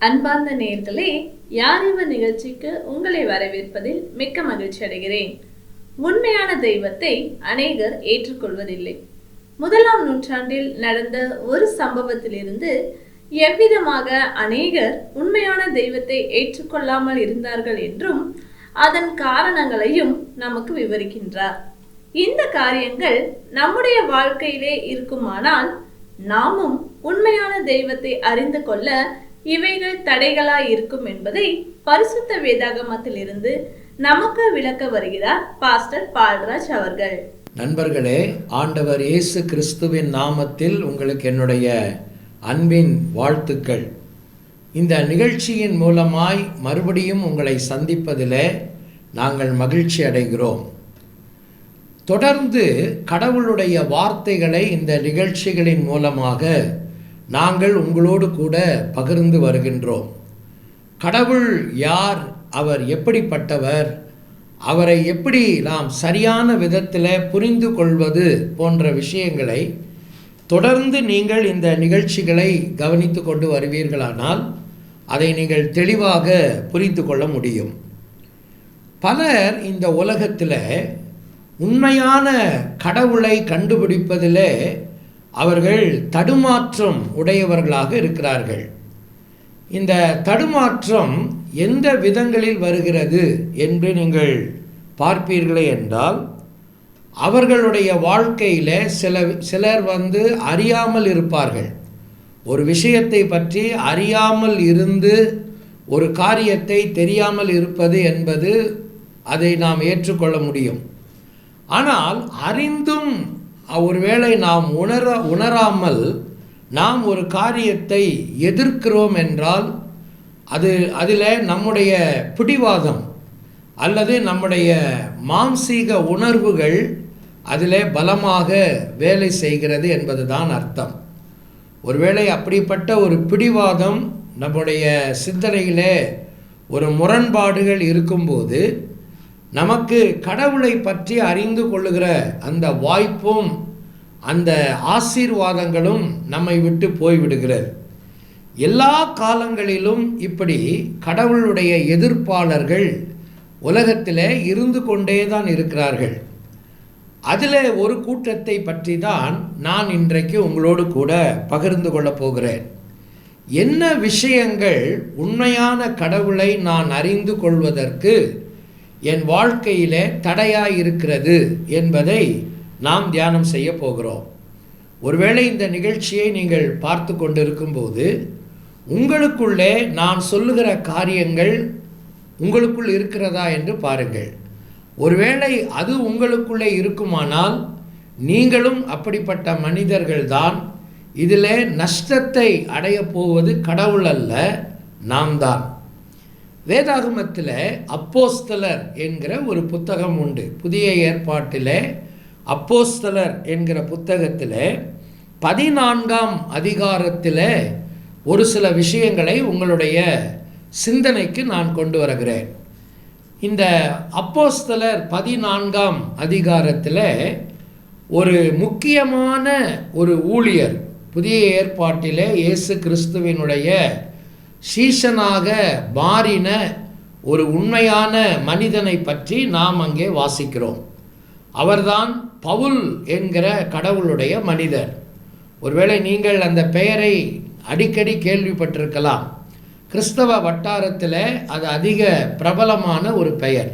அன்பார்ந்த நேயர்களே, யார் இவர் நிகழ்ச்சிக்கு உங்களை வரவேற்பதில் மிக்க மகிழ்ச்சி அடைகிறேன். உண்மையான தெய்வத்தை அநேகர் ஏற்றுக்கொள்வதில்லை. 1ஆம் நூற்றாண்டில் நடந்த ஒரு சம்பவத்திலிருந்து எவ்விதமாக அநேகர் உண்மையான தெய்வத்தை ஏற்றுக்கொள்ளாமல் இருந்தார்கள் என்றும் அதன் காரணங்களையும் நமக்கு விவரிக்கின்றார். இந்த காரியங்கள் நம்முடைய வாழ்க்கையிலே இருக்குமானால் நாமும் உண்மையான தெய்வத்தை அறிந்து கொள்ள இவைகள் தடைகளாய் இருக்கும் என்பதை பரிசுத்த வேதாகமத்திலிருந்து நமக்கு விளக்க வருகிறார் பாஸ்டர் பால்ராஜ் அவர்கள். நண்பர்களே, ஆண்டவர் இயேசு கிறிஸ்துவின் நாமத்தில் உங்களுக்கு என்னுடைய அன்பின் வாழ்த்துக்கள். இந்த நிகழ்ச்சியின் மூலமாய் மறுபடியும் உங்களை சந்திப்பதிலே நாங்கள் மகிழ்ச்சி அடைகிறோம். தொடர்ந்து கடவுளுடைய வார்த்தைகளை இந்த நிகழ்ச்சிகளின் மூலமாக நாங்கள் உங்களோடு கூட பகிர்ந்து வருகின்றோம். கடவுள் யார், அவர் எப்படிப்பட்டவர், அவரை எப்படி நாம் சரியான விதத்தில் புரிந்து கொள்வது போன்ற விஷயங்களை தொடர்ந்து நீங்கள் இந்த நிகழ்ச்சிகளை கவனித்து கொண்டு வருவீர்களானால் அதை நீங்கள் தெளிவாக புரிந்து கொள்ள முடியும். பலர் இந்த உலகத்தில் உண்மையான கடவுளை கண்டுபிடிப்பதிலே அவர்கள் தடுமாற்றம் உடையவர்களாக இருக்கிறார்கள். இந்த தடுமாற்றம் எந்த விதங்களில் வருகிறது என்று நீங்கள் பார்ப்பீர்களே என்றால், அவர்களுடைய வாழ்க்கையில் சிலர் அறியாமல் இருப்பார்கள். ஒரு விஷயத்தை பற்றி அறியாமல் இருந்து ஒரு காரியத்தை தெரியாமல் இருப்பது என்பது அதை நாம் ஏற்றுக்கொள்ள முடியும். ஆனால் அறிந்தும் ஒருவேளை நாம் உணராமல் நாம் ஒரு காரியத்தை எதிர்க்கிறோம் என்றால் அதில் நம்முடைய பிடிவாதம் அல்லது நம்முடைய மாம்சீக உணர்வுகள் அதில் பலமாக வேலை செய்கிறது என்பதுதான் அர்த்தம். ஒருவேளை அப்படிப்பட்ட ஒரு பிடிவாதம் நம்முடைய சிந்தனையிலே ஒரு முரண்பாடுகள் இருக்கும்போது நமக்கு கடவுளை பற்றி அறிந்து கொள்ளுகிற அந்த வாய்ப்பும் அந்த ஆசீர்வாதங்களும் நம்மை விட்டு போய்விடுகிறது. எல்லா காலங்களிலும் இப்படி கடவுளுடைய எதிர்ப்பாளர்கள் உலகத்தில் இருந்து கொண்டே தான் இருக்கிறார்கள். அதில் ஒரு கூட்டத்தை பற்றி தான் நான் இன்றைக்கு உங்களோடு கூட பகிர்ந்து கொள்ளப் போகிறேன். என்ன விஷயங்கள் உண்மையான கடவுளை நான் அறிந்து கொள்வதற்கு என் வாழ்க்கையிலே தடையாயிருக்கிறது என்பதை நாம் தியானம் செய்ய போகிறோம். ஒருவேளை இந்த நிகழ்ச்சியை நீங்கள் பார்த்து கொண்டிருக்கும்போது உங்களுக்குள்ளே நான் சொல்லுகிற காரியங்கள் உங்களுக்குள் இருக்கிறதா என்று பாருங்கள். ஒருவேளை அது உங்களுக்குள்ளே இருக்குமானால் நீங்களும் அப்படிப்பட்ட மனிதர்கள்தான். இதில் நஷ்டத்தை அடைய போவது கடவுள் அல்ல, நாம் தான். வேதாகமத்தில் அப்போஸ்தலர் என்கிற ஒரு புத்தகம் உண்டு. புதிய ஏற்பாட்டில் அப்போஸ்தலர் என்கிற புத்தகத்தில் 14ஆம் அதிகாரத்தில் ஒரு சில விஷயங்களை உங்களுடைய சிந்தனைக்கு நான் கொண்டு வருகிறேன். இந்த அப்போஸ்தலர் 14ஆம் அதிகாரத்தில் ஒரு முக்கியமான ஒரு ஊழியர், புதிய ஏற்பாட்டிலே இயேசு கிறிஸ்துவினுடைய சீஷனாக மாறின ஒரு உண்மையான மனிதனை பற்றி நாம் அங்கே வாசிக்கிறோம். அவர்தான் பவுல் என்கிற கடவுளுடைய மனிதர். ஒருவேளை நீங்கள் அந்த பெயரை அடிக்கடி கேள்விப்பட்டிருக்கலாம். கிறிஸ்தவ வட்டாரத்தில் அது அதிக பிரபலமான ஒரு பெயர்.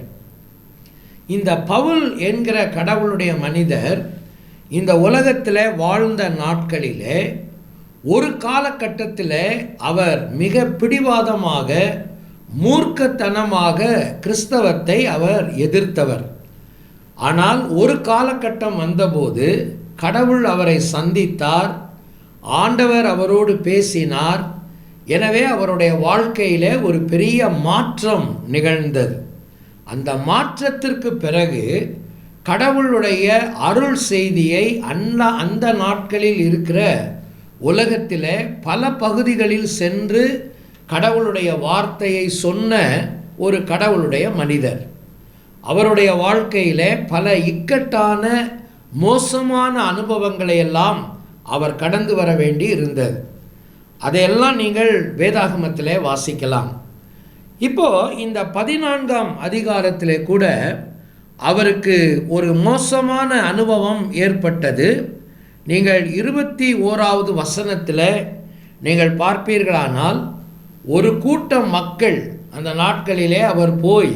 இந்த பவுல் என்கிற கடவுளுடைய மனிதர் இந்த உலகத்தில் வாழ்ந்த நாட்களிலே ஒரு காலகட்டத்தில் அவர் மிக பிடிவாதமாக மூர்க்கத்தனமாக கிறிஸ்தவத்தை அவர் எதிர்த்தவர். ஆனால் ஒரு காலகட்டம் வந்தபோது கடவுள் அவரை சந்தித்தார், ஆண்டவர் அவரோடு பேசினார். எனவே அவருடைய வாழ்க்கையில் ஒரு பெரிய மாற்றம் நிகழ்ந்தது. அந்த மாற்றத்திற்கு பிறகு கடவுளுடைய அருள் செய்தியை அந்த நாட்களில் இருக்கிற உலகத்தில் பல பகுதிகளில் சென்று கடவுளுடைய வார்த்தையை சொன்ன ஒரு கடவுளுடைய மனிதர். அவருடைய வாழ்க்கையில் பல இக்கட்டான மோசமான அனுபவங்களை எல்லாம் அவர் கடந்து வர வேண்டி இருந்தது. அதையெல்லாம் நீங்கள் வேதாகமத்திலே வாசிக்கலாம். இப்போ இந்த 14ஆம் அதிகாரத்திலே கூட அவருக்கு ஒரு மோசமான அனுபவம் ஏற்பட்டது. நீங்கள் 21வது வசனத்தில் நீங்கள் பார்ப்பீர்களானால், ஒரு கூட்டம் மக்கள் அந்த நாட்களிலே அவர் போய்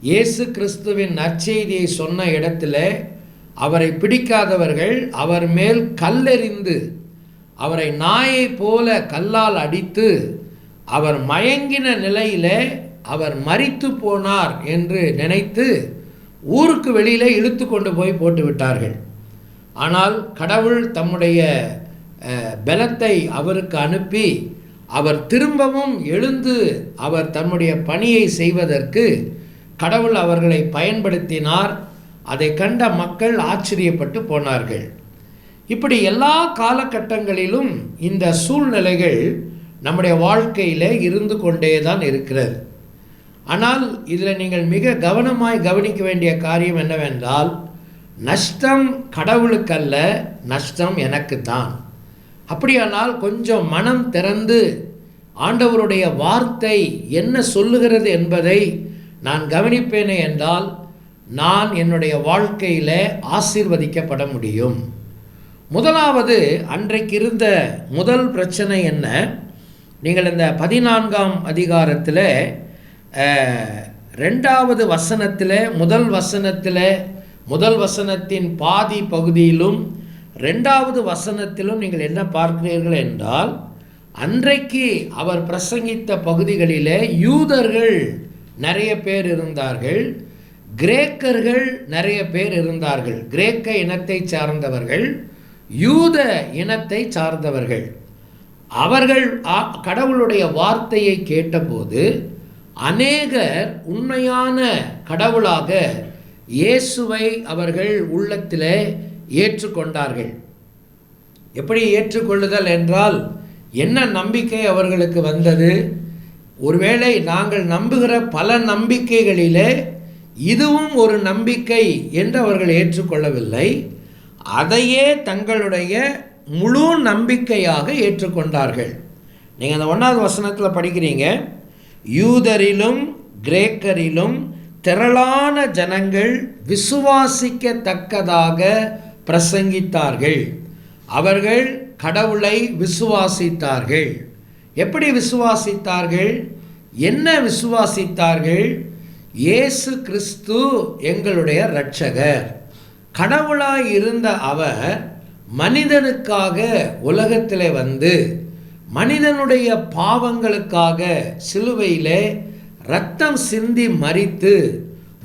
இயேசு கிறிஸ்துவின் நற்செய்தியை சொன்ன இடத்துல அவரை பிடிக்காதவர்கள் அவர் மேல் கல்லெறிந்து அவரை நாயை போல கல்லால் அடித்து அவர் மயங்கின நிலையிலே அவர் மரித்து போனார் என்று நினைத்து ஊருக்கு வெளியிலே இழுத்து கொண்டு போய் போட்டு விட்டார்கள். ஆனால் கடவுள் தம்முடைய பலத்தை அவருக்கு அனுப்பி அவர் திரும்பவும் எழுந்து அவர் தம்முடைய பணியை செய்வதற்கு கடவுள் அவர்களை பயன்படுத்தினார். அதை கண்ட மக்கள் ஆச்சரியப்பட்டு போனார்கள். இப்படி எல்லா காலகட்டங்களிலும் இந்த சூழ்நிலைகள் நம்முடைய வாழ்க்கையில் இருந்து கொண்டே தான் இருக்கிறது. ஆனால் இதில் நீங்கள் மிக கவனமாய் கவனிக்க வேண்டிய காரியம் என்னவென்றால், நஷ்டம் கடவுளுக்கல்ல, நஷ்டம் எனக்கு தான். அப்படியானால் கொஞ்சம் மனம் திறந்து ஆண்டவருடைய வார்த்தை என்ன சொல்லுகிறது என்பதை நான் கவனிப்பேனே என்றால் நான் என்னுடைய வாழ்க்கையில் ஆசீர்வதிக்கப்பட முடியும். முதலாவது, அன்றைக்கு இருந்த முதல் பிரச்சனை என்ன? நீங்கள் இந்த 14ஆம் அதிகாரத்தில் 2வது வசனத்தில் முதல் வசனத்தின் பாதி பகுதியிலும் 2வது வசனத்திலும் நீங்கள் என்ன பார்க்கிறீர்கள் என்றால், அன்றைக்கு அவர் பிரசங்கித்த பகுதிகளிலே யூதர்கள் நிறைய பேர் இருந்தார்கள், கிரேக்கர்கள் நிறைய பேர் இருந்தார்கள். கிரேக்க இனத்தை சார்ந்தவர்கள், யூத இனத்தை சார்ந்தவர்கள். அவர்கள் கடவுளுடைய வார்த்தையை கேட்டபோது அநேகர் உண்மையான கடவுளாக இயேசுவை அவர்கள் உள்ளத்திலே ஏற்றுக்கொண்டார்கள். எப்படி ஏற்றுக்கொள்ளுதல் என்றால், என்ன நம்பிக்கை அவர்களுக்கு வந்தது? ஒருவேளை நாங்கள் நம்புகிற பல நம்பிக்கைகளிலே இதுவும் ஒரு நம்பிக்கை என்று அவர்கள் ஏற்றுக்கொள்ளவில்லை. அதையே தங்களுடைய முழு நம்பிக்கையாக ஏற்றுக்கொண்டார்கள். நீங்கள் அந்த 1வது வசனத்தில் படிக்கிறீங்க, யூதரிலும் கிரேக்கரிலும் திரளான ஜனங்கள் விசுவாசிக்கத்தக்கதாக பிரசங்கித்தார்கள். அவர்கள் கடவுளை விசுவாசித்தார்கள். எப்படி விசுவாசித்தார்கள்? என்ன விசுவாசித்தார்கள்? இயேசு கிறிஸ்து எங்களுடைய இரட்சகர். கடவுளாய் இருந்த அவர் மனிதனுக்காக உலகத்திலே வந்து மனிதனுடைய பாவங்களுக்காக சிலுவையிலே இரத்தம் சிந்தி மரித்து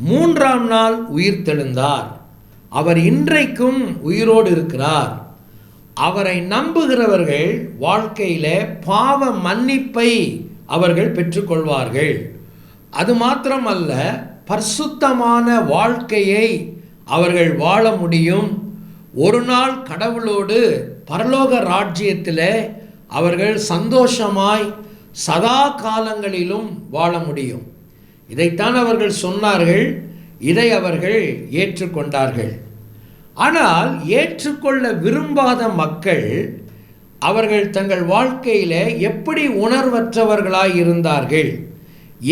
3ஆம் நாள் உயிர்த்தெழுந்தார். அவர் இன்றைக்கும் உயிரோடு இருக்கிறார். அவரை நம்புகிறவர்கள் வாழ்க்கையிலே பாவ மன்னிப்பை அவர்கள் பெற்றுக்கொள்வார்கள். அது மாத்திரமல்ல, பரிசுத்தமான வாழ்க்கையை அவர்கள் வாழ முடியும். ஒரு நாள் கடவுளோடு பரலோக ராஜ்யத்திலே அவர்கள் சந்தோஷமாய் சதா காலங்களிலும் வாழ முடியும். இதைத்தான் அவர்கள் சொன்னார்கள். இதை அவர்கள் ஏற்றுக்கொண்டார்கள். ஆனால் ஏற்றுக்கொள்ள விரும்பாத மக்கள் அவர்கள் தங்கள் வாழ்க்கையில் எப்படி உணர்வற்றவர்களாய் இருந்தார்கள்?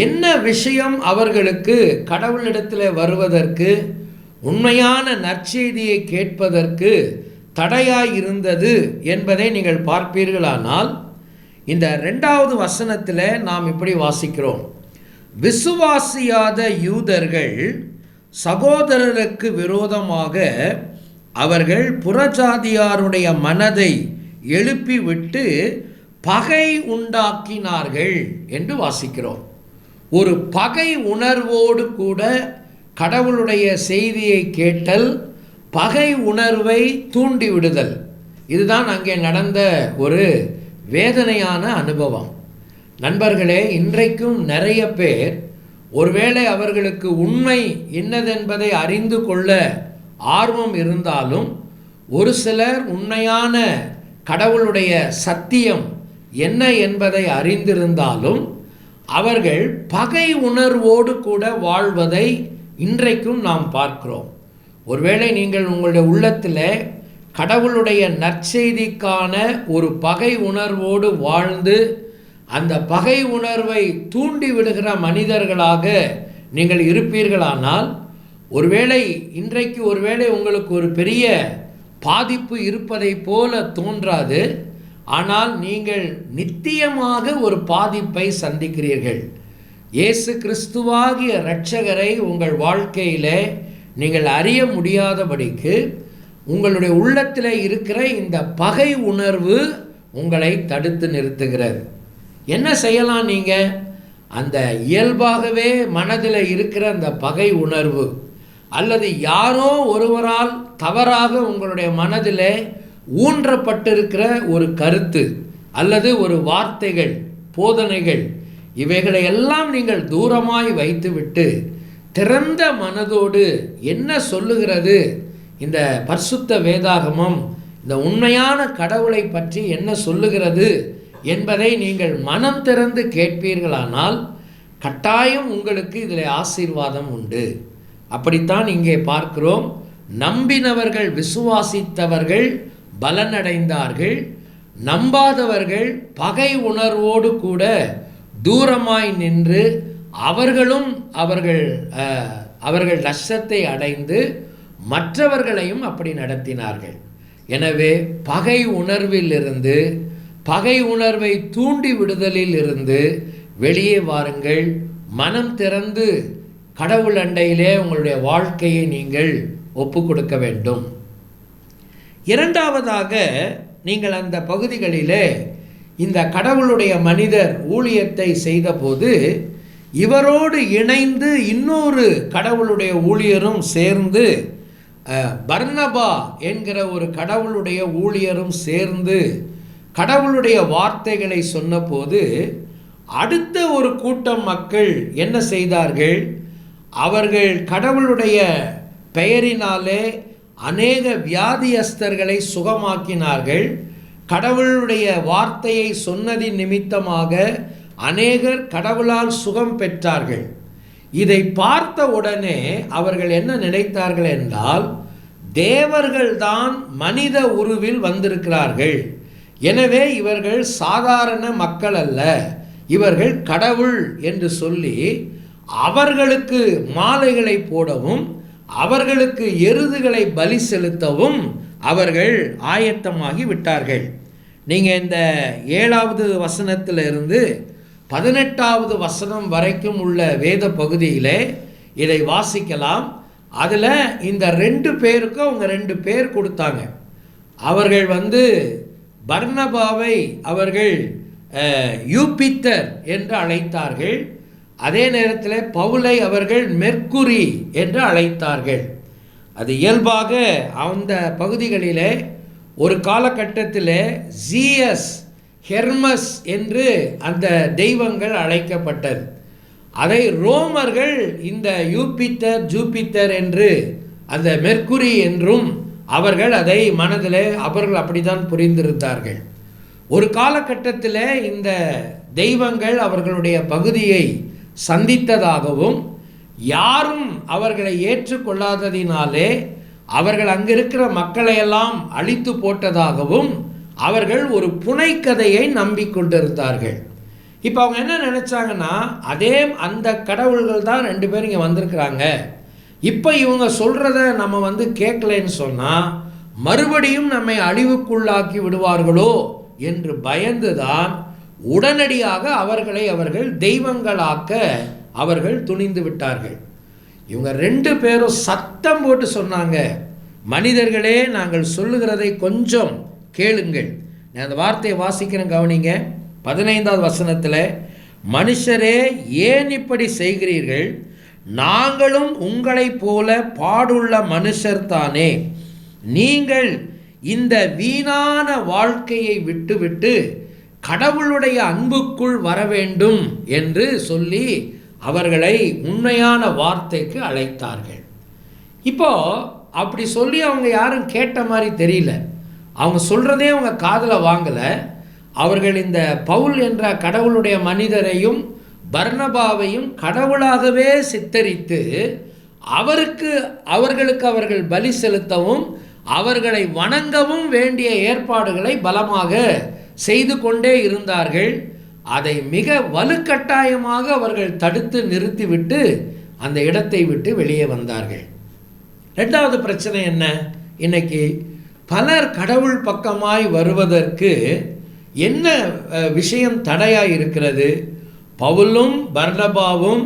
என்ன விஷயம் அவர்களுக்கு கடவுளிடத்தில் வருவதற்கு, உண்மையான நற்செய்தியை கேட்பதற்கு தடையாய் இருந்தது என்பதை நீங்கள் பார்ப்பீர்களானால், இந்த 2வது வசனத்தில் நாம் இப்படி வாசிக்கிறோம், விசுவாசியாத யூதர்கள் சகோதரருக்கு விரோதமாக அவர்கள் புறஜாதியாருடைய மனதை எழுப்பிவிட்டு பகை உண்டாக்கினார்கள் என்று வாசிக்கிறோம். ஒரு பகை உணர்வோடு கூட கடவுளுடைய செய்தியை கேட்டல், பகை உணர்வை தூண்டிவிடுதல், இதுதான் அங்கே நடந்த ஒரு வேதனையான அனுபவம். நண்பர்களே, இன்றைக்கும் நிறைய பேர் ஒருவேளை அவர்களுக்கு உண்மை என்னதென்பதை அறிந்து கொள்ள ஆர்வம் இருந்தாலும், ஒரு சிலர் உண்மையான கடவுளுடைய சத்தியம் என்ன என்பதை அறிந்திருந்தாலும் அவர்கள் பகை உணர்வோடு கூட வாழ்வதை இன்றைக்கும் நாம் பார்க்கிறோம். ஒருவேளை நீங்கள் உங்களுடைய உள்ளத்தில் கடவுளுடைய நற்செய்திக்கான ஒரு பகை உணர்வோடு வாழ்ந்து அந்த பகை உணர்வை தூண்டி விடுகிற மனிதர்களாக நீங்கள் இருப்பீர்களானால், ஒருவேளை இன்றைக்கு உங்களுக்கு ஒரு பெரிய பாதிப்பு இருப்பதை போல தோன்றாது. ஆனால் நீங்கள் நித்தியமாக ஒரு பாதிப்பை சந்திக்கிறீர்கள். இயேசு கிறிஸ்துவாகிய இரட்சகரை உங்கள் வாழ்க்கையிலே நீங்கள் அறிய முடியாதபடிக்கு உங்களுடைய உள்ளத்தில் இருக்கிற இந்த பகை உணர்வு உங்களை தடுத்து நிறுத்துகிறது. என்ன செய்யலாம்? நீங்கள் அந்த இயல்பாகவே மனதில் இருக்கிற அந்த பகை உணர்வு, அல்லது யாரோ ஒருவரால் தவறாக உங்களுடைய மனதில் ஊன்றப்பட்டிருக்கிற ஒரு கருத்து அல்லது ஒரு வார்த்தைகள், போதனைகள், இவைகளை எல்லாம் நீங்கள் தூரமாய் வைத்துவிட்டு திறந்த மனதோடு என்ன சொல்லுகிறது இந்த பரிசுத்த வேதாகமம், இந்த உண்மையான கடவுளை பற்றி என்ன சொல்லுகிறது என்பதை நீங்கள் மனம் திறந்து கேட்பீர்களானால் கட்டாயம் உங்களுக்கு இதில் ஆசீர்வாதம் உண்டு. அப்படித்தான் இங்கே பார்க்கிறோம். நம்பினவர்கள், விசுவாசித்தவர்கள் பலனடைந்தார்கள். நம்பாதவர்கள் பகை உணர்வோடு கூட தூரமாய் நின்று அவர்கள் நஷ்டத்தை அடைந்து மற்றவர்களையும் அப்படி நடத்தினார்கள். எனவே பகை உணர்விலிருந்து, பகை உணர்வை தூண்டி விடுதலில் இருந்து வெளியே வாருங்கள். மனம் திறந்து கடவுள் அண்டையிலே உங்களுடைய வாழ்க்கையை நீங்கள் ஒப்பு கொடுக்க வேண்டும். இரண்டாவதாக, நீங்கள் அந்த பகுதிகளிலே இந்த கடவுளுடைய மனிதர் ஊழியத்தை செய்தபோது இவரோடு இணைந்து இன்னொரு கடவுளுடைய ஊழியரும் சேர்ந்து, பர்னபா என்கிற ஒரு கடவுளுடைய ஊழியரும் சேர்ந்து கடவுளுடைய வார்த்தைகளை சொன்னபோது அடுத்த ஒரு கூட்டம் மக்கள் என்ன செய்தார்கள்? அவர்கள் கடவுளுடைய பெயரினாலே அநேக வியாதியஸ்தர்களை சுகமாக்கினார்கள். கடவுளுடைய வார்த்தையை சொன்னதின் நிமித்தமாக அநேகர் கடவுளால் சுகம் பெற்றார்கள். இதை பார்த்த உடனே அவர்கள் என்ன நினைத்தார்கள் என்றால், தேவர்கள்தான் மனித உருவில் வந்திருக்கிறார்கள். எனவே இவர்கள் சாதாரண மக்கள் அல்ல, இவர்கள் கடவுள் என்று சொல்லி அவர்களுக்கு மாலைகளை போடவும் அவர்களுக்கு எருதுகளை பலி செலுத்தவும் அவர்கள் ஆயத்தமாகி விட்டார்கள். நீங்கள் இந்த 7வது வசனத்திலிருந்து 18வது வசனம் வரைக்கும் உள்ள வேத பகுதியிலே இதை வாசிக்கலாம். அதில் இந்த 2 பேருக்கு அவங்க 2 பேர் கொடுத்தாங்க. அவர்கள் பர்னபாவை அவர்கள் யூபித்தர் என்று அழைத்தார்கள். அதே நேரத்தில் பவுலை அவர்கள் மெர்க்குரி என்று அழைத்தார்கள். அது இயல்பாக அந்த பகுதிகளிலே ஒரு காலகட்டத்தில் ஜீயஸ், ஹெர்மஸ் என்று அந்த தெய்வங்கள் அழைக்கப்பட்டது. அதை ரோமர்கள் இந்த யூபித்தர், ஜூபித்தர் என்று அந்த மெர்க்குரி என்றும் அவர்கள் அதை மனதில் அவர்கள் அப்படித்தான் புரிந்திருந்தார்கள். ஒரு காலகட்டத்தில் இந்த தெய்வங்கள் அவர்களுடைய பகுதியை சந்தித்ததாகவும் யாரும் அவர்களை ஏற்றுக்கொள்ளாததினாலே அவர்கள் அங்கிருக்கிற மக்களையெல்லாம் அழித்து போட்டதாகவும் அவர்கள் ஒரு புனைக்கதையை நம்பிக்கொண்டிருந்தார்கள். இப்போ அவங்க என்ன நினச்சாங்கன்னா, அந்த கடவுள்கள் தான் 2 பேர் இங்கே வந்திருக்கிறாங்க, இப்போ இவங்க சொல்கிறத நம்ம கேட்கலன்னு சொன்னால் மறுபடியும் நம்மை அழிவுக்குள்ளாக்கி விடுவார்களோ என்று பயந்துதான் உடனடியாக அவர்கள் தெய்வங்களாக்க அவர்கள் துணிந்து விட்டார்கள். இவங்க 2 பேரும் சத்தம் போட்டு சொன்னாங்க, மனிதர்களே, நாங்கள் சொல்லுகிறதை கொஞ்சம் கேளுங்கள். நான் அந்த வார்த்தையை வாசிக்கிறேன், கவனிங்க. 15வது வசனத்தில், மனுஷரே ஏன் இப்படி செய்கிறீர்கள்? நாங்களும் உங்களைப் போல பாடுள்ள மனுஷர் தானே. நீங்கள் இந்த வீணான வாழ்க்கையை விட்டுவிட்டு கடவுளுடைய அன்புக்குள் வர வேண்டும் என்று சொல்லி அவர்களை உண்மையான வார்த்தைக்கு அழைத்தார்கள். இப்போ அப்படி சொல்லி அவங்க யாரும் கேட்ட மாதிரி தெரியல. அவங்க சொல்கிறதே அவங்க காதில் வாங்கலை. அவர்கள் இந்த பவுல் என்ற கடவுளுடைய மனிதரையும் பர்னபாவையும் கடவுளாகவே சித்தரித்து அவர்களுக்கு அவர்கள் பலி செலுத்தவும் அவர்களை வணங்கவும் வேண்டிய ஏற்பாடுகளை பலமாக செய்து கொண்டே இருந்தார்கள். அதை மிக வலுக்கட்டாயமாக அவர்கள் தடுத்து நிறுத்திவிட்டு அந்த இடத்தை விட்டு வெளியே வந்தார்கள். ரெண்டாவது பிரச்சனை என்ன? இன்னைக்கு பலர் கடவுள் பக்கமாய் வருவதற்கு என்ன விஷயம் தடையாய் இருக்கிறது? பவுலும் பர்னபாவும்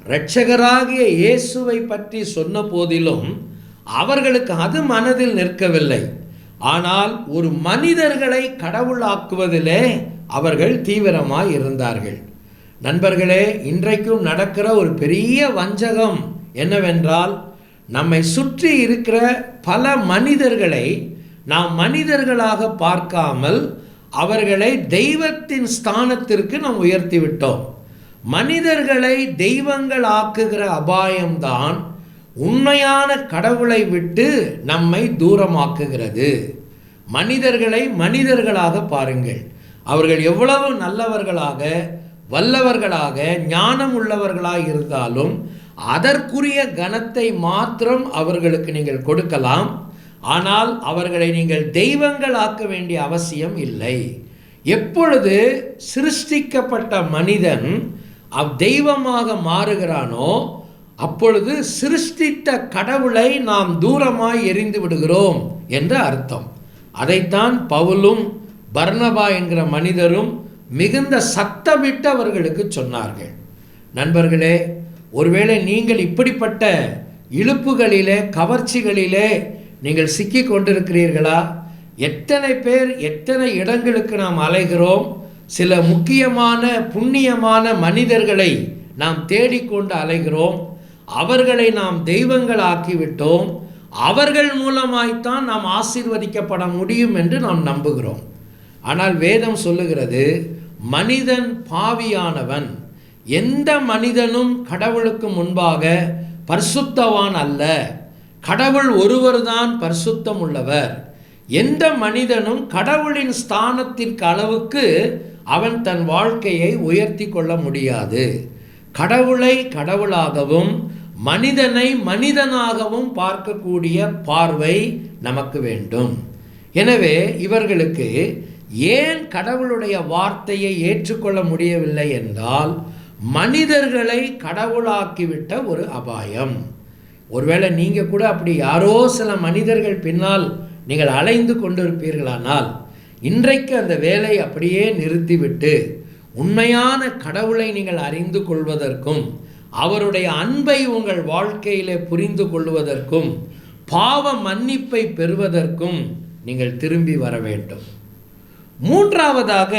இரட்சகராகிய இயேசுவை பற்றி சொன்ன போதிலும் அவர்களுக்கு அது மனதில் நிற்கவில்லை. ஆனால் ஒரு மனிதர்களை கடவுளாக்குவதிலே அவர்கள் தீவிரமாய் இருந்தார்கள். நண்பர்களே, இன்றைக்கும் நடக்கிற ஒரு பெரிய வஞ்சகம் என்னவென்றால், நம்மை சுற்றி இருக்கிற பல மனிதர்களை நாம் மனிதர்களாக பார்க்காமல் அவர்களை தெய்வத்தின் ஸ்தானத்திற்கு நாம் உயர்த்தி விட்டோம். மனிதர்களை தெய்வங்கள் ஆக்குகிற அபாயம்தான் உண்மையான கடவுளை விட்டு நம்மை தூரமாக்குகிறது. மனிதர்களை மனிதர்களாக பாருங்கள். அவர்கள் எவ்வளவு நல்லவர்களாக, வல்லவர்களாக, ஞானம் உள்ளவர்களாக இருந்தாலும் அதற்குரிய கனத்தை மாத்திரம் அவர்களுக்கு நீங்கள் கொடுக்கலாம். ஆனால் அவர்களை நீங்கள் தெய்வங்கள் ஆக்க வேண்டிய அவசியம் இல்லை. எப்பொழுது சிருஷ்டிக்கப்பட்ட மனிதன் தெய்வமாக மாறுகிறானோ அப்பொழுது சிருஷ்டித்த கடவுளை நாம் தூரமாய் எறிந்து விடுகிறோம் என்று அர்த்தம். அதைத்தான் பவுலும் பர்னபா என்கிற மனிதரும் மிகுந்த சத்தமிட்டு அவர்களுக்கு சொன்னார்கள். நண்பர்களே, ஒருவேளை நீங்கள் இப்படிப்பட்ட இழுப்புகளிலே, கவர்ச்சிகளிலே நீங்கள் சிக்கி கொண்டிருக்கிறீர்களா? எத்தனை பேர் எத்தனை இடங்களுக்கு நாம் அலைகிறோம். சில முக்கியமான புண்ணியமான மனிதர்களை நாம் தேடிக்கொண்டு அலைகிறோம். அவர்களை நாம் தெய்வங்கள் ஆக்கிவிட்டோம். அவர்கள் மூலமாய்த்தான் நாம் ஆசீர்வதிக்கப்பட முடியும் என்று நாம் நம்புகிறோம். ஆனால் வேதம் சொல்லுகிறது, மனிதன் பாவியானவன். எந்த மனிதனும் கடவுளுக்கு முன்பாக பரிசுத்தவான் அல்ல. கடவுள் ஒருவர்தான் பரிசுத்தம் உள்ளவர். எந்த மனிதனும் கடவுளின் ஸ்தானத்திற்கு அளவுக்கு அவன் தன் வாழ்க்கையை உயர்த்தி கொள்ள முடியாது. கடவுளை கடவுளாகவும் மனிதனை மனிதனாகவும் பார்க்கக்கூடிய பார்வை நமக்கு வேண்டும். எனவே இவர்களுக்கு ஏன் கடவுளுடைய வார்த்தையை ஏற்றுக்கொள்ள முடியவில்லை என்றால், மனிதர்களை கடவுளாக்கிவிட்ட ஒரு அபாயம். ஒருவேளை நீங்கள் கூட அப்படி யாரோ சில மனிதர்கள் பின்னால் நீங்கள் அலைந்து கொண்டிருப்பீர்களானால், இன்றைக்கு அந்த வேலை அப்படியே நிறுத்திவிட்டு உண்மையான கடவுளை நீங்கள் அறிந்து கொள்வதற்கும் அவருடைய அன்பை உங்கள் வாழ்க்கையிலே புரிந்து கொள்வதற்கும் பாவ மன்னிப்பை பெறுவதற்கும் நீங்கள் திரும்பி வர வேண்டும். மூன்றாவதாக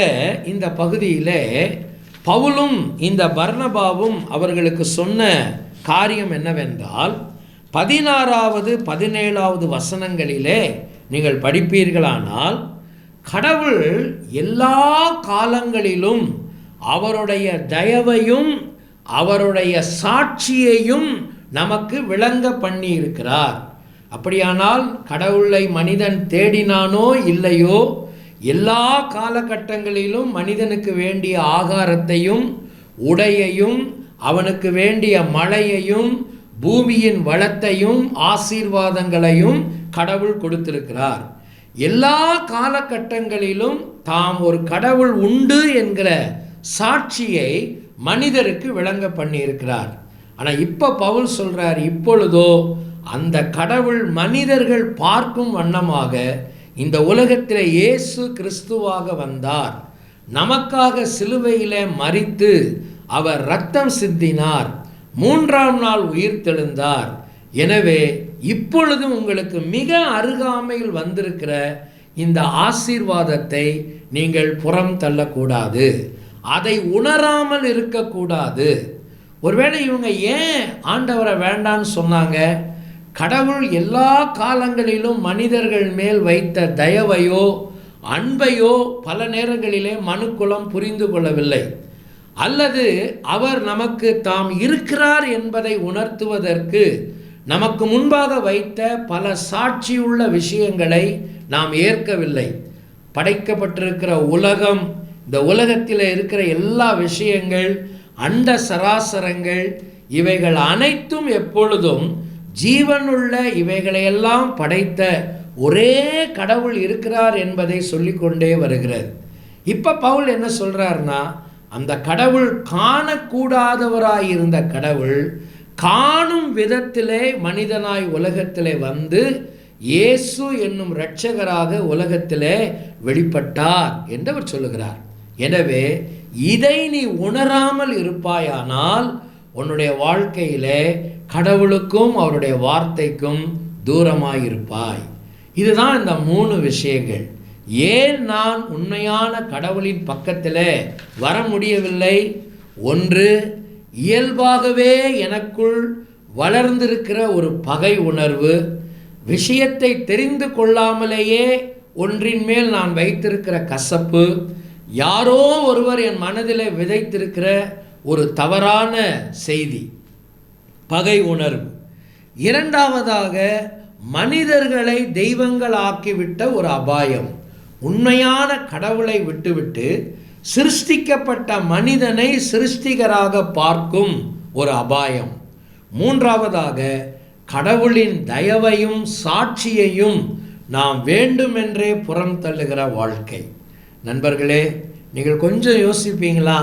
இந்த பகுதியிலே பவுலும் இந்த பர்னபாவும் அவர்களுக்கு சொன்ன காரியம் என்னவென்றால், 16வது 17வது வசனங்களிலே நீங்கள் படிப்பீர்களானால், கடவுள் எல்லா காலங்களிலும் அவருடைய தயவையும் அவருடைய சாட்சியையும் நமக்கு விளங்க பண்ணி இருக்கிறார். அப்படியானால் கடவுளை மனிதன் தேடினானோ இல்லையோ, எல்லா காலகட்டங்களிலும் மனிதனுக்கு வேண்டிய ஆகாரத்தையும் உடையையும் அவனுக்கு வேண்டிய மழையையும் பூமியின் வளத்தையும் ஆசீர்வாதங்களையும் கடவுள் கொடுத்திருக்கிறார். எல்லா காலகட்டங்களிலும் தாம் ஒரு கடவுள் உண்டு என்கிற சாட்சியை மனிதருக்கு விளங்க பண்ணியிருக்கிறார். ஆனால் இப்போ பவுல் சொல்றார், இப்பொழுதோ அந்த கடவுள் மனிதர்கள் பார்க்கும் வண்ணமாக இந்த உலகத்தில் இயேசு கிறிஸ்துவாக வந்தார். நமக்காக சிலுவையிலே மரித்து அவர் இரத்தம் சிந்தினார், 3ஆம் நாள் உயிர்த்தெழுந்தார். எனவே இப்பொழுது உங்களுக்கு மிக அருகாமையில் வந்திருக்கிற இந்த ஆசீர்வாதத்தை நீங்கள் புறம் தள்ளக்கூடாது, அதை உணராமல் இருக்கக்கூடாது. ஒருவேளை இவங்க ஏன் ஆண்டவரை வேண்டான்னு சொன்னாங்க? கடவுள் எல்லா காலங்களிலும் மனிதர்கள் மேல் வைத்த தயவையோ அன்பையோ பல நேரங்களிலே மனுக்குலம் புரிந்து கொள்ளவில்லை. அல்லது அவர் நமக்கு தாம் இருக்கிறார் என்பதை உணர்த்துவதற்கு நமக்கு முன்பாக வைத்த பல சாட்சியுள்ள விஷயங்களை நாம் ஏற்கவில்லை. படைக்கப்பட்டிருக்கிற உலகம், இந்த உலகத்தில் இருக்கிற எல்லா விஷயங்கள், அண்ட சராசரங்கள், இவைகள் அனைத்தும் எப்பொழுதும் ஜீவனுள்ள இவைகளையெல்லாம் படைத்த ஒரே கடவுள் இருக்கிறார் என்பதை சொல்லிக்கொண்டே வருகிறது. இப்போ பவுல் என்ன சொல்கிறாருன்னா, அந்த கடவுள் காணக்கூடாதவராய் இருந்த கடவுள் காணும் விதத்திலே மனிதனாய் உலகத்திலே வந்து இயேசு என்னும் இரட்சகராக உலகத்திலே வெளிப்பட்டார் என்று அவர் சொல்லுகிறார். எனவே இதை நீ உணராமல் இருப்பாயானால் உன்னுடைய வாழ்க்கையிலே கடவுளுக்கும் அவருடைய வார்த்தைக்கும் தூரமாயிருப்பாய். இதுதான் இந்த 3 விஷயங்கள். ஏன் நான் உண்மையான கடவுளின் பக்கத்தில் வர முடியவில்லை? ஒன்று, இயல்பாகவே எனக்குள் வளர்ந்திருக்கிற ஒரு பகை உணர்வு, விஷயத்தை தெரிந்து கொள்ளாமலேயே ஒன்றின் மேல் நான் வைத்திருக்கிற கசப்பு, யாரோ ஒருவர் என் மனதில் விதைத்திருக்கிற ஒரு தவறான செய்தி, பகை உணர்வு. இரண்டாவதாக, மனிதர்களை தெய்வங்களாக்கிவிட்ட ஒரு அபாயம், உண்மையான கடவுளை விட்டுவிட்டு சிருஷ்டிக்கப்பட்ட மனிதனை சிருஷ்டிகராக பார்க்கும் ஒரு அபாயம். மூன்றாவதாக, கடவுளின் தயவையும் சாட்சியையும் நாம் வேண்டுமென்றே புறம் தள்ளுகிற வாழ்க்கை. நண்பர்களே, நீங்கள் கொஞ்சம் யோசிப்பீங்களா?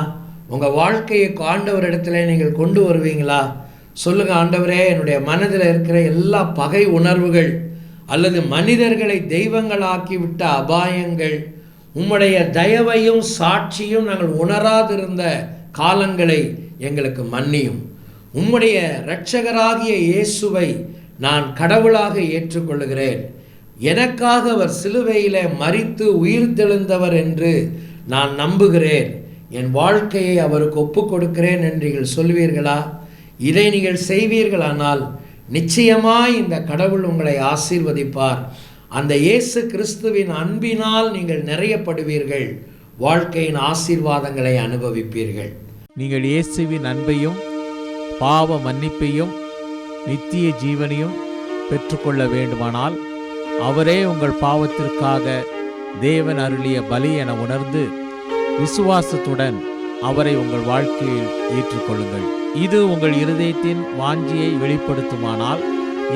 உங்கள் வாழ்க்கையை ஆண்டவரிடத்தில் நீங்கள் கொண்டு வருவீங்களா? சொல்லுங்கள், ஆண்டவரே, என்னுடைய மனதில் இருக்கிற எல்லா பகை உணர்வுகள் அல்லது மனிதர்களை தெய்வங்களாக்கிவிட்ட அபாயங்கள், உம்முடைய தயவையும் சாட்சியும் நாங்கள் உணராதிருந்த காலங்களை எங்களுக்கு மன்னியும். உம்முடைய இரட்சகராகிய இயேசுவை நான் கடவுளாக ஏற்றுக்கொள்கிறேன். எனக்காக அவர் சிலுவையிலே மரித்து உயிர் தெழுந்தவர் என்று நான் நம்புகிறேன். என் வாழ்க்கையை அவருக்கு ஒப்புக் கொடுக்கிறேன் என்று நீங்கள் சொல்வீர்களா? இதை நீங்கள் செய்வீர்களானால் நிச்சயமாய் இந்த கடவுள் உங்களை ஆசீர்வதிப்பார். அந்த இயேசு கிறிஸ்துவின் அன்பினால் நீங்கள் நிறையப்படுவீர்கள். வாழ்க்கையின் ஆசீர்வாதங்களை அனுபவிப்பீர்கள். நீங்கள் இயேசுவின் அன்பையும் பாவ மன்னிப்பையும் நித்திய ஜீவனையும் பெற்றுக்கொள்ள வேண்டுமானால் அவரே உங்கள் பாவத்திற்காக தேவன் அருளிய பலி என உணர்ந்து விசுவாசத்துடன் அவரை உங்கள் வாழ்க்கையில் ஏற்றுக்கொள்ளுங்கள். இது உங்கள் இருதயத்தின் வாஞ்சியை வெளிப்படுத்துமானால்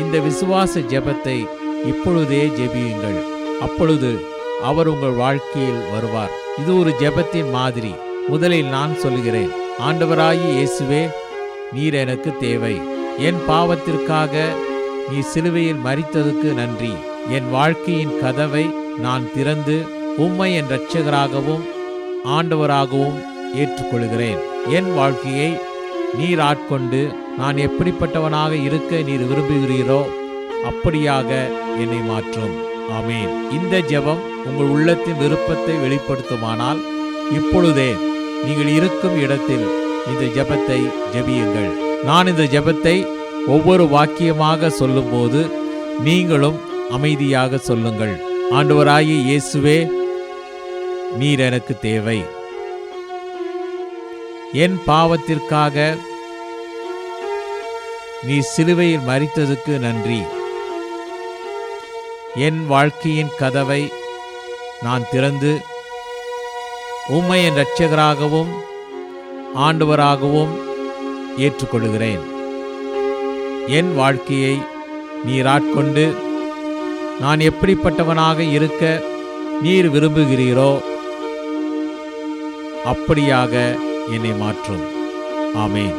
இந்த விசுவாச ஜெபத்தை இப்பொழுதே ஜெபியுங்கள். அப்பொழுது அவர் உங்கள் வாழ்க்கையில் வருவார். இது ஒரு ஜெபத்தின் மாதிரி. முதலில் நான் சொல்கிறேன். ஆண்டவராகிய இயேசுவே, நீர் எனக்கு தேவை. என் பாவத்திற்காக நீ சிலுவையில் மரித்ததுக்கு நன்றி. என் வாழ்க்கையின் கதவை நான் திறந்து உம்மை என் இரட்சகராகவும் ஆண்டவராகவும் ஏற்றுக்கொள்கிறேன். என் வாழ்க்கையை நீர் ஆட்கொண்டு நான் எப்படிப்பட்டவனாக இருக்க நீர் விரும்புகிறீரோ அப்படியாக என்னை மாற்றும். ஆமேன். இந்த ஜெபம் உங்கள் உள்ளத்தின் விருப்பத்தை வெளிப்படுத்துமானால் இப்பொழுதே நீங்கள் இருக்கும் இடத்தில் இந்த ஜெபத்தை ஜெபியுங்கள். நான் இந்த ஜெபத்தை ஒவ்வொரு வாக்கியமாக சொல்லும்போது நீங்களும் அமைதியாக சொல்லுங்கள். ஆண்டவராகிய இயேசுவே, நீர் எனக்கு தேவை. என் பாவத்திற்காக நீ சிலுவையில் மரித்ததுக்கு நன்றி. என் வாழ்க்கையின் கதவை நான் திறந்து உம்மை என் இரட்சகராகவும் ஆண்டவராகவும் ஏற்றுக்கொள்கிறேன். என் வாழ்க்கையை நீர் ஆட்கொண்டு நான் எப்படிப்பட்டவனாக இருக்க நீர் விரும்புகிறீரோ அப்படியாக என்னை மாற்றும். ஆமேன்.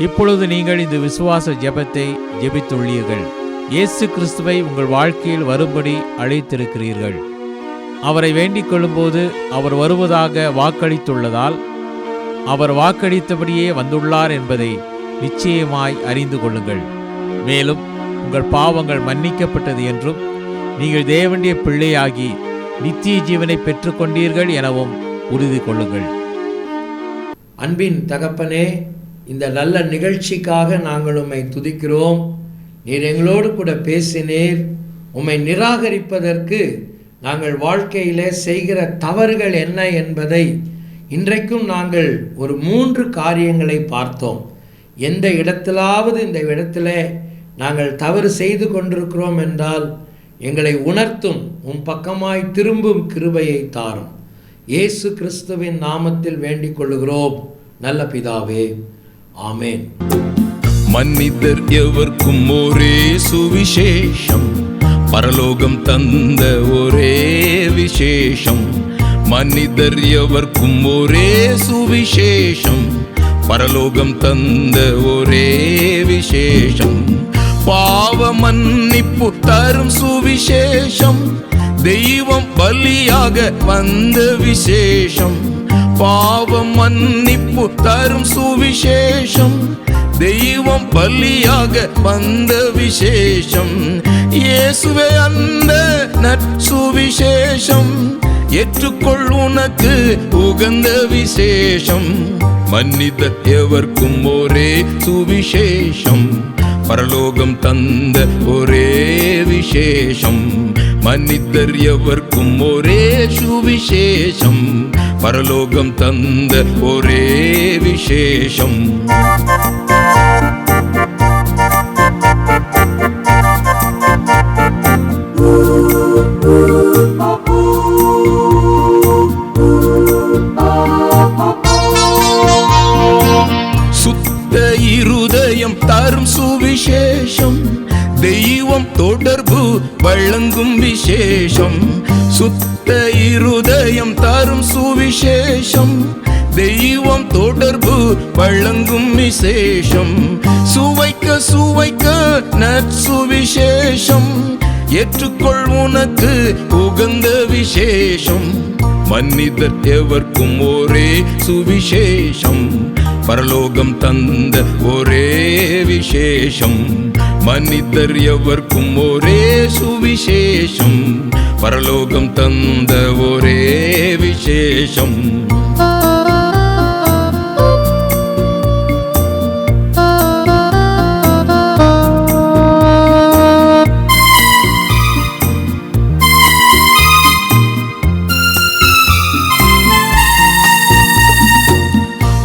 இப்பொழுது நீங்கள் இந்த விசுவாச ஜெபத்தை ஜெபித்துள்ளீர்கள். இயேசு கிறிஸ்துவை உங்கள் வாழ்க்கையில் வரும்படி அழைத்திருக்கிறீர்கள். அவரை வேண்டிக் கொள்ளும்போது அவர் வருவதாக வாக்களித்துள்ளதால் அவர் வாக்களித்தபடியே வந்துள்ளார் என்பதை நிச்சயமாய் அறிந்து கொள்ளுங்கள். மேலும் உங்கள் பாவங்கள் மன்னிக்கப்பட்டது என்றும் நீங்கள் தேவனுடைய பிள்ளையாகி நித்திய ஜீவனை பெற்றுக்கொண்டீர்கள் எனவும் உறுதி கொள்ளுங்கள். அன்பின் தகப்பனே, இந்த நல்ல நிகழ்ச்சிக்காக நாங்கள் உம்மை துதிக்கிறோம். நீர் எங்களோடு கூட பேசினீர். உம்மை நிராகரிப்பதற்கு நாங்கள் வாழ்க்கையிலே செய்கிற தவறுகள் என்ன என்பதை இன்றைக்கும் நாங்கள் ஒரு 3 காரியங்களை பார்த்தோம். எந்த இடத்திலாவது இந்த இடத்திலே நாங்கள் தவறு செய்து கொண்டிருக்கிறோம் என்றால் எங்களை உணர்த்தும், உம் பக்கமாய் திரும்பும் கிருபையை தாரும். இயேசு கிறிஸ்துவின் நாமத்தில் வேண்டிக் கொள்ளுகிறோம் நல்ல பிதாவே, ஆமேன். மனிதர் எவர்க்கும் ஒரே சுவிசேஷம், பரலோகம் தந்த ஒரே விசேஷம், மனிதர் எவர்க்கும் ஒரே சுவிசேஷம். பரலோகம் தந்த ஒரே விசேஷம், பாவ மன்னிப்பு தரும் சுவிசேஷம். தெய்வம் பலியாக வந்த விசேஷம், பாவ மன்னிப்பு தரும் சுவிசேஷம். தெய்வம் பலியாக வந்த விசேஷம். இயேசுவே அந்த நற்சுவிசேஷம், ஏற்றுக்கொள் உனக்கு உகந்த விசேஷம். மனிதர் எவர்க்கும் ஒரே சுவிசேஷம், பரலோகம் தந்த ஒரே விசேஷம். மனிதர் எவர்க்கும் ஒரே சுவிசேஷம், பரலோகம் தந்த ஒரே விசேஷம். சுத்த இருதயம் தரும் சுவிசேஷம், தெய்வம் தொடர்பு வழங்கும் விசேஷம். சுத்த இருதயம் தரும் சுவிசேஷம், தெய்வம் தொடர்பு வழங்கும் விசேஷம். சுவைக்க சுவைக்க நற்சுவிசேஷம், ஏற்றுக்கொள் உனக்கு உகந்த விசேஷம். மனிதர் எவர்க்கும் ஒரே சுவிசேஷம், பரலோகம் தந்த ஒரே விசேஷம். மனிதர் எவர்க்கும் ஒரே சுவிசேஷம், பரலோகம் தந்த ஒரே விசேஷம்.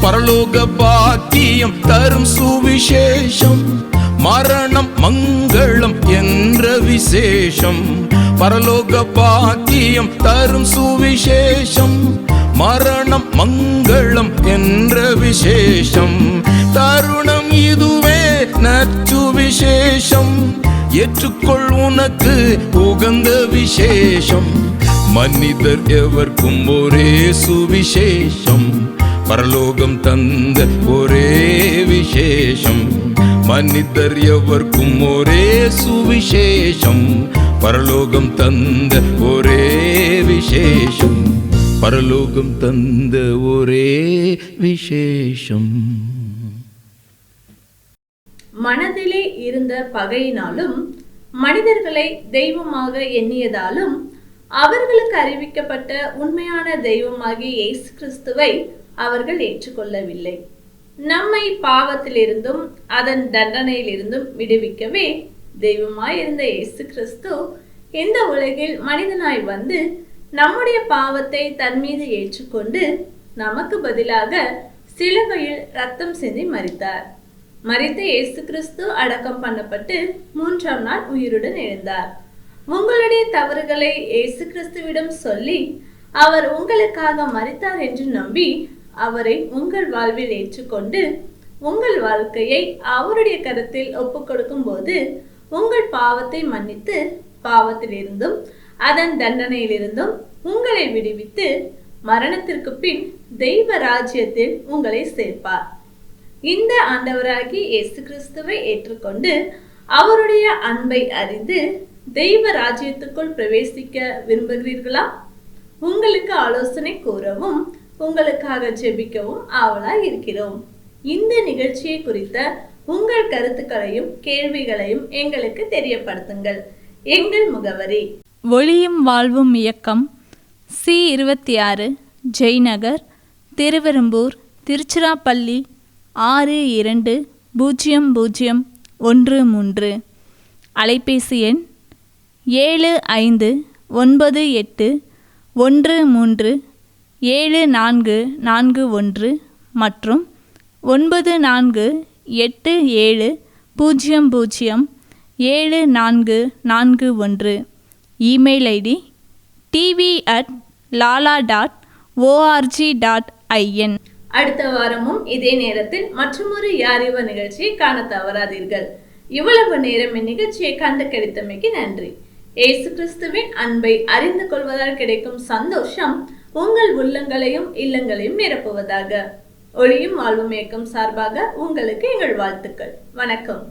பரலோக பாக்கியம் தரும் சுவிசேஷம், மரணம் மங்களம் என்ற விசேஷம். பரலோக பாக்கியம் தரும் சுவிசேஷம், மரணம் மங்களம் என்ற விசேஷம். தருணம் இதுவே நற்சுவிசேஷம், ஏற்றுக்கொள் உனக்கு உகந்த விசேஷம். மனிதர் எவர்க்கும் ஒரே சுவிசேஷம், பரலோகம் தந்த ஒரே விசேஷம். மனிதர் எவர்க்கும் ஒரே சுவிசேஷம், பரலோகம் தந்த ஒரே விசேஷம். பரலோகம் தந்த ஒரே விசேஷம். மனதிலே இருந்த பகையினாலும் மனிதர்களை தெய்வமாக எண்ணியதாலும் அவர்களுக்கு அறிவிக்கப்பட்ட உண்மையான தெய்வமாகிய இயேசு கிறிஸ்துவை அவர்கள் ஏற்றுக்கொள்ளவில்லை. நம்மை பாவத்திலிருந்தும் அதன் தண்டனையிலிருந்தும் விடுவிக்கவே தெய்வமாய் இருந்த இயேசு கிறிஸ்து இந்த உலகில் மனிதனாய் வந்து நம்முடைய பாவத்தை தன் மீது ஏற்றுக்கொண்டு நமக்கு பதிலாக சிலுவையில் ரத்தம் சிந்தி மரித்தார். மரித்த இயேசு கிறிஸ்து அடக்கம் பண்ணப்பட்டு 3ஆம் நாள் உயிருடன் எழுந்தார். உங்களுடைய தவறுகளை இயேசு கிறிஸ்துவிடம் சொல்லி அவர் உங்களுக்காக மரித்தார் என்று நம்பி அவரை உங்கள் வாழ்வில் ஏற்றுக்கொண்டு உங்கள் வாழ்க்கையை அவருடைய கரத்தில் ஒப்புக் கொடுக்கும் போது உங்கள் பாவத்தை மன்னித்து பாவத்திலிருந்தும் அதன் தண்டனையிலிருந்தும் உங்களை விடுவித்து மரணத்திற்கு பின் தெய்வ ராஜ்யத்தில் உங்களை சேர்ப்பார். இந்த ஆண்டவராகி இயேசு கிறிஸ்துவை ஏற்றுக்கொண்டு அவருடைய அன்பை அறிந்து தெய்வ ராஜ்யத்துக்குள் பிரவேசிக்க விரும்புகிறீர்களா? உங்களுக்கு ஆலோசனை கூறவும் உங்களுக்காக ஜெபிக்கவும் ஆவலாய் இருக்கிறோம். இந்த நிகழ்ச்சியை குறித்த உங்கள் கருத்துக்களையும் கேள்விகளையும் எங்களுக்கு தெரியப்படுத்துங்கள். எங்கள் முகவரி: ஒளியும் வாழ்வும் இயக்கம், C26, ஜெய்நகர், திருவெரும்பூர், திருச்சிராப்பள்ளி 620013. அலைபேசி எண் 7591137441 மற்றும் 9487007441. Email ID tv@lala.org.in. அடுத்த வாரமும் இதே நேரத்தில் மற்றொரு யாரிவ நிகழ்ச்சியை காண தவறாதீர்கள். இவ்வளவு நேரம் இந்நிகழ்ச்சியை கண்டு கிடைத்தமைக்கு நன்றி. இயேசு கிறிஸ்துவின் அன்பை அறிந்து கொள்வதால் கிடைக்கும் சந்தோஷம் உங்கள் உள்ளங்களையும் இல்லங்களையும் நிரப்புவதாக. ஒளியும் வாழ்வும் இயக்கம் சார்பாக உங்களுக்கு எங்கள் வாழ்த்துக்கள். வணக்கம்.